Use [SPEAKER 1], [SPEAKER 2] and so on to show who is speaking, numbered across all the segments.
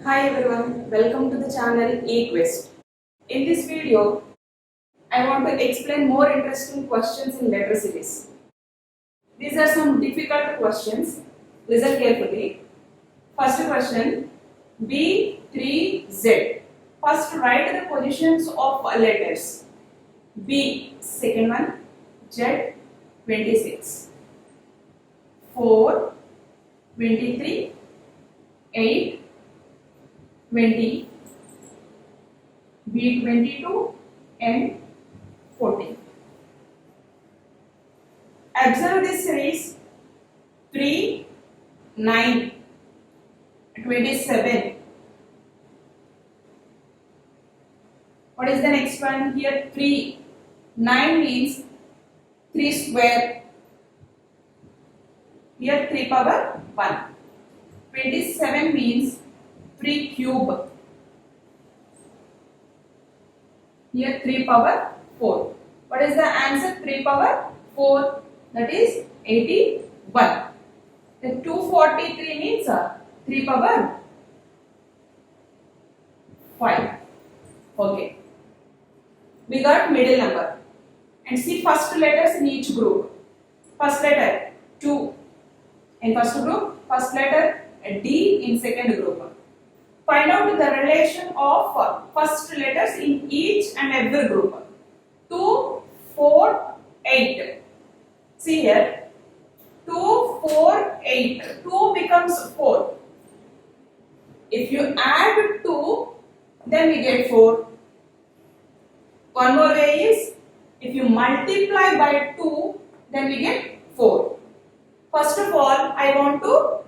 [SPEAKER 1] Hi everyone, welcome to the channel eQuest. In this video, I want to explain more interesting questions in letter series. These are some difficult questions. Listen carefully. First question, B3Z. First write the positions of letters. B, second one, Z, 26. 4, 23, 8, 20, B22 and 14. Observe this series 3, 9, 27. What is the next one? Here 3. 9 means 3 square. Here 3 power 1. 27 means 3 cube. Here 3 power 4. What is the answer? 3 power 4. That is 81. Then 243 means 3 power 5. Okay. We got middle number. And see first letters in each group. First letter 2 in first group. First letter D in second group. Find out the relation of first letters in each and every group. 2, 4, 8. See here. 2, 4, 8. 2 becomes 4. If you add 2, then we get 4. One more way is, if you multiply by 2, then we get 4. First of all, I want to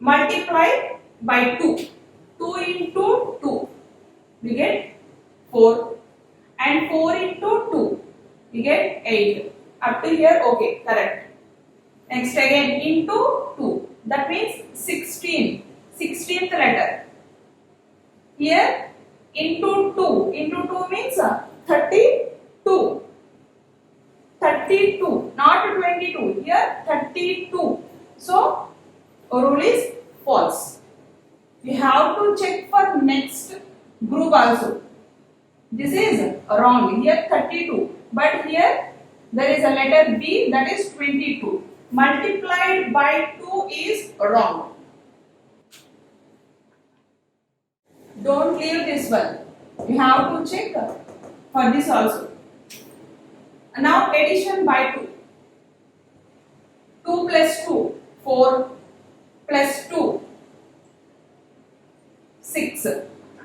[SPEAKER 1] multiply by 2. 2 into 2, we get 4. And 4 into 2, we get 8. Up to here, okay, correct. Next again, into 2. That means 16. 16th letter. Here, into 2. Into 2 means 32. 32, not 22. Here, 32. So, rule is false. We have to check for next group also. This is wrong. Here 32. But here there is a letter B, that is 22. Multiplied by 2 is wrong. Don't leave this one. You have to check for this also. Now addition by 2. 2 plus 2, 4 plus 2, 6.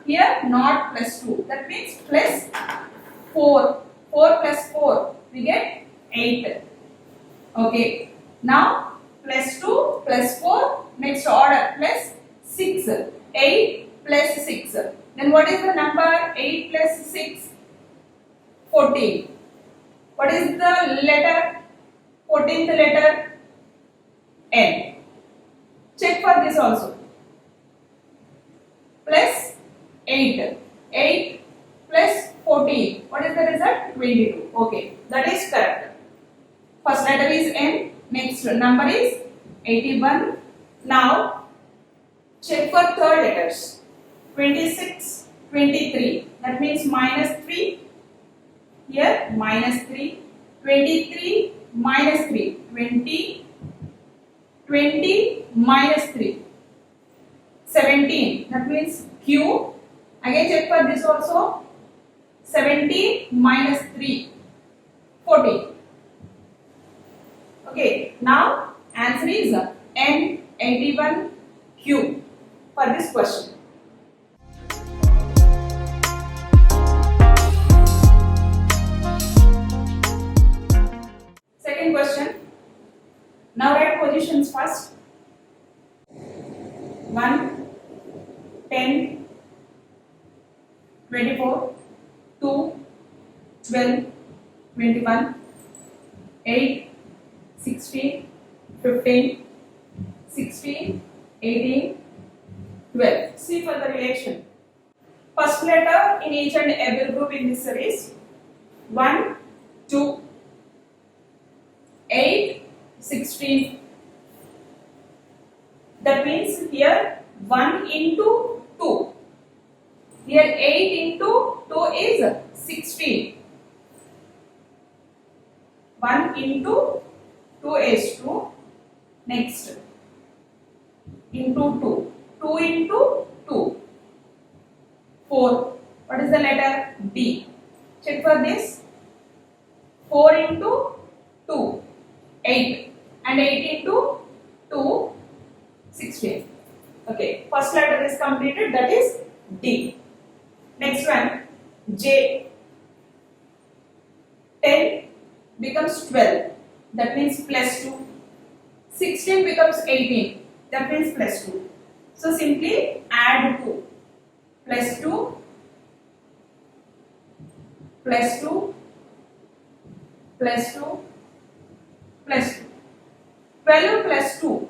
[SPEAKER 1] Here not plus 2. That means plus 4. 4 plus 4. We get 8. Okay. Now plus 2 plus 4. Next order plus 6. 8 plus 6. Then what is the number? 8 plus 6? 14. What is the letter? 14th letter? N. Check for this also. Plus 8. 8 plus 14. What is the result? 22. Okay. That is correct. First letter is N. Next number is 81. Now, check for third letters. 26, 23. That means minus 3. Here minus 3. 23 minus 3. 20. 20 minus 3. 17. That means Q. Again check for this also. 17 minus 3. 14. Okay. Now answer is N81Q for this question. Second question. Now write positions first. 1, 10, 24, 2, 12, 21, 8, 16, 15, 16, 18, 12. See for the relation. First letter in each and every group in this series. 1, 2, 8, 16. That means here 1 into 2. Here 8 into 2 is 16. 1 into 2 is 2. Next into 2. 2 into 2. 4. What is the letter? D. Check for this. 4 into 2. 8. And 8 into 2. 16. Okay. First letter is completed. That is D. Next one. J. 10 becomes 12. That means plus 2. 16 becomes 18. That means plus 2. So simply add 2. Plus 2. Plus 2. Plus 2. Plus 2. 12 plus 2.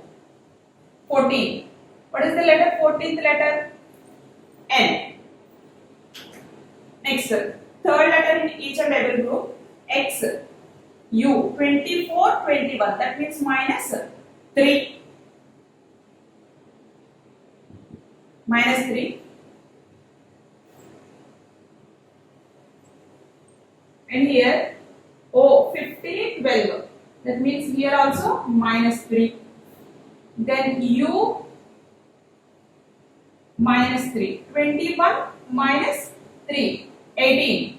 [SPEAKER 1] 14. What is the letter? 14th letter? N. Next, third letter in each and every group. X. U. 24, 21. That means minus 3. Minus 3. And here O. 15, 12. That means here also minus 3. Then U minus 3. 21 minus 3. 18.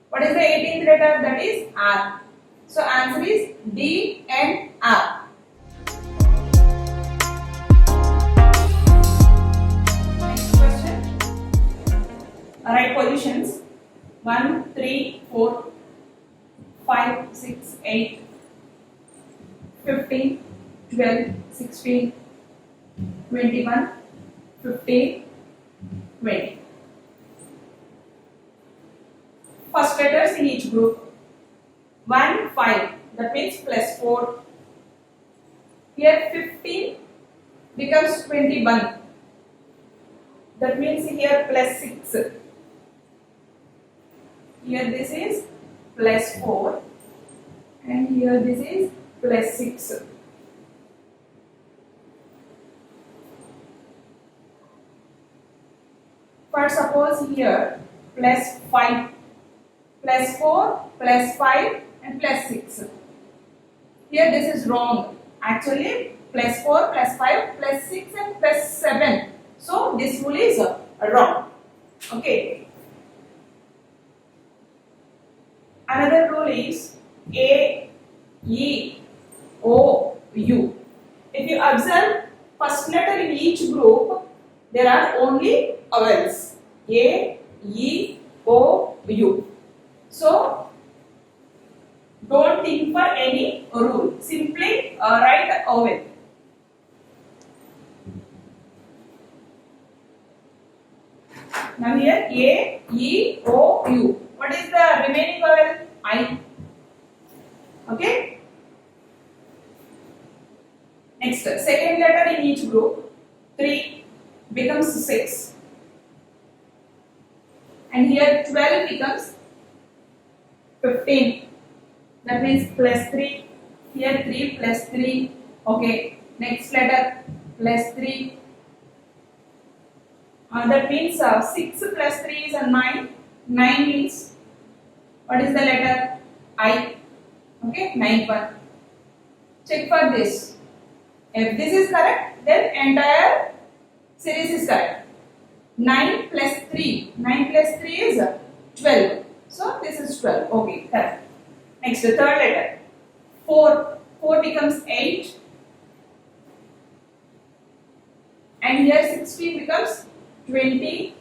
[SPEAKER 1] What is the 18th letter? That is R. So answer is D and R. Next question. Write positions 1, 3, 4, 5, 6, 8, 15, 12, 16, 21, 15, 20. First letters in each group. 1, 5. That means plus 4. Here 15 becomes 21. That means here plus 6. Here this is plus 4. And here this is plus 6. First suppose here plus 5. Plus 4, plus 5 and plus 6. Here this is wrong. Actually plus 4, plus 5, plus 6 and plus 7. So this rule is wrong. Okay. Another rule is A, E, O, U. If you observe first letter in each group, there are only vowels. A, E, O, U. So, don't think for any rule. Simply write a vowel. Now here A, E, O, U. What is the remaining vowel? I. Okay. Next, second letter in each group. 3 becomes 6. And here 12 becomes 15. That means plus 3. Here 3 plus 3. Okay. Next letter plus 3. That means 6 plus 3 is 9. 9 means what is the letter? I. Okay. 9th one. Check for this. If this is correct, then entire series is correct. 9 plus 3. 9 plus 3 is 12. So this is 12. Okay, correct. Next, the third letter. 4. 4 becomes 8. And here 16 becomes 20.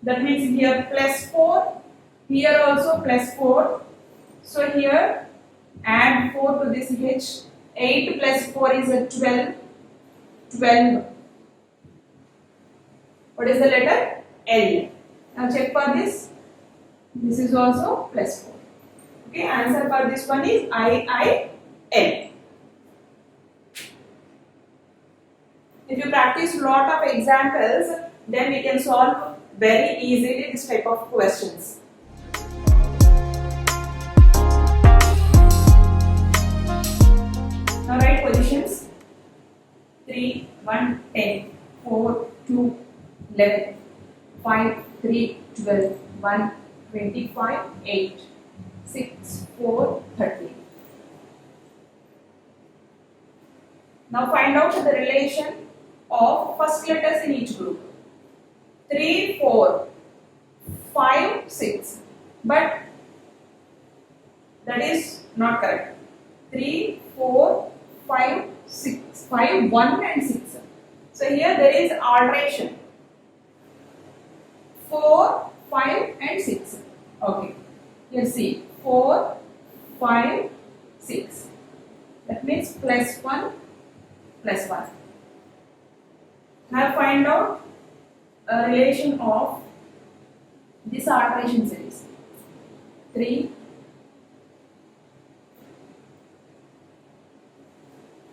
[SPEAKER 1] That means here plus 4. Here also plus 4. So here add 4 to this H. 8 plus 4 is a 12. 12. What is the letter? L. Now check for this. This is also plus 4. Okay, answer for this one is I, L. If you practice lot of examples, then we can solve very easily this type of questions. Now write positions 3, 1, 10. 4, 2, 11, 5, 3, 12, 1, 25, 8, 6, 4, 30. Now find out the relation of first letters in each group. 3, 4, 5, 6. But that is not correct. 3, 4, 5, 6. 5, 1 and 6. So here there is alteration. 4, 5 and 6. Okay. Here see 4, 5, 6. That means plus 1, plus 1. Now find out a relation of this alteration series. 3,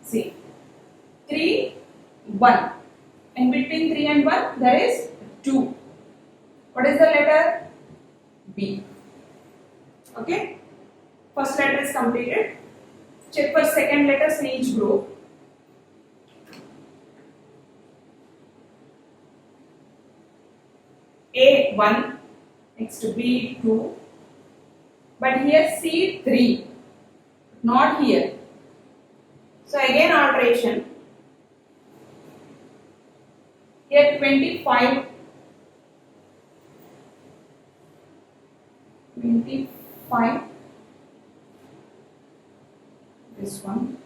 [SPEAKER 1] see 3, 1. In between 3 and 1 there is 2. What is the letter? B. Okay. First letter is completed. Check for second letters in each group. A 1, next B 2, but here C 3, not here. So again alteration. Here 25, 25, this one,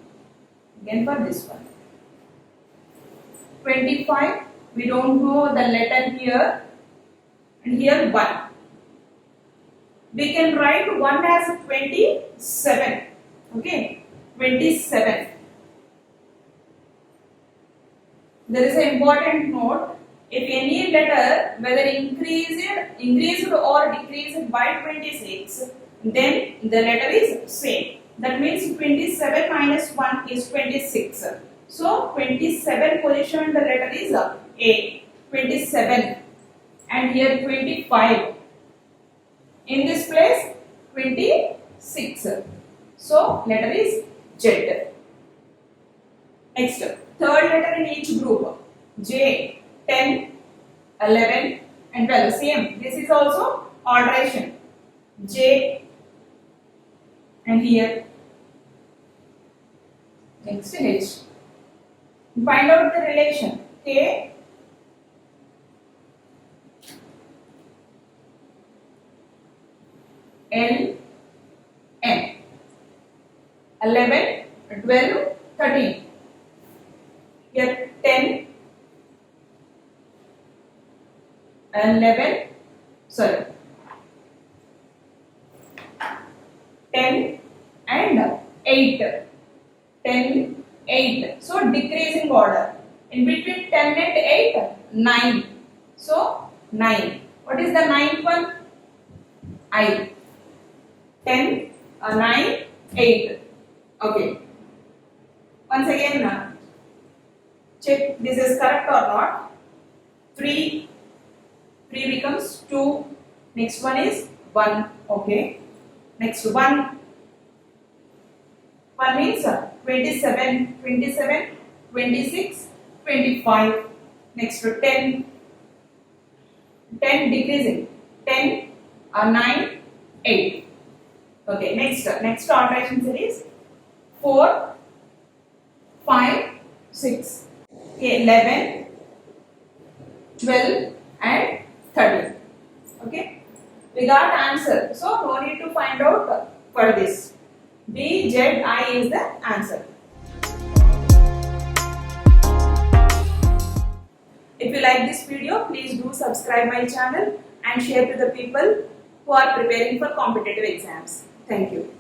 [SPEAKER 1] again for this one. 25, we don't know the letter here, and here 1. We can write 1 as 27. Okay, 27. There is an important note. If any letter, whether increased or decreased by 26, then the letter is same. That means 27 minus 1 is 26. So 27 position the letter is A. 27. And here 25. In this place 26. So letter is Z. Next, third letter in each group. J, 10, 11 and 12. Same. This is also alteration. J and here. Next H. Find out the relation. K, L, M. 11, 12, 13. Here 10, 11, sorry, 10 and 8. 10, 8. So decreasing order. In between 10 and 8, 9. So 9. What is the ninth one? I. 10, 9, 8. Okay. Once again, check this is correct or not. 3 becomes 2. Next one is 1. Okay. Next 1 means 27, 27, 26, 25. Next 10 decreasing. 10, 9, 8. Okay. Next alteration series. 4, 5, 6. Okay, 11, 12 and 13. Okay, we got answer. So no need to find out for this. B, Z, I is the answer. If you like this video, please do subscribe my channel and share to the people who are preparing for competitive exams. Thank you.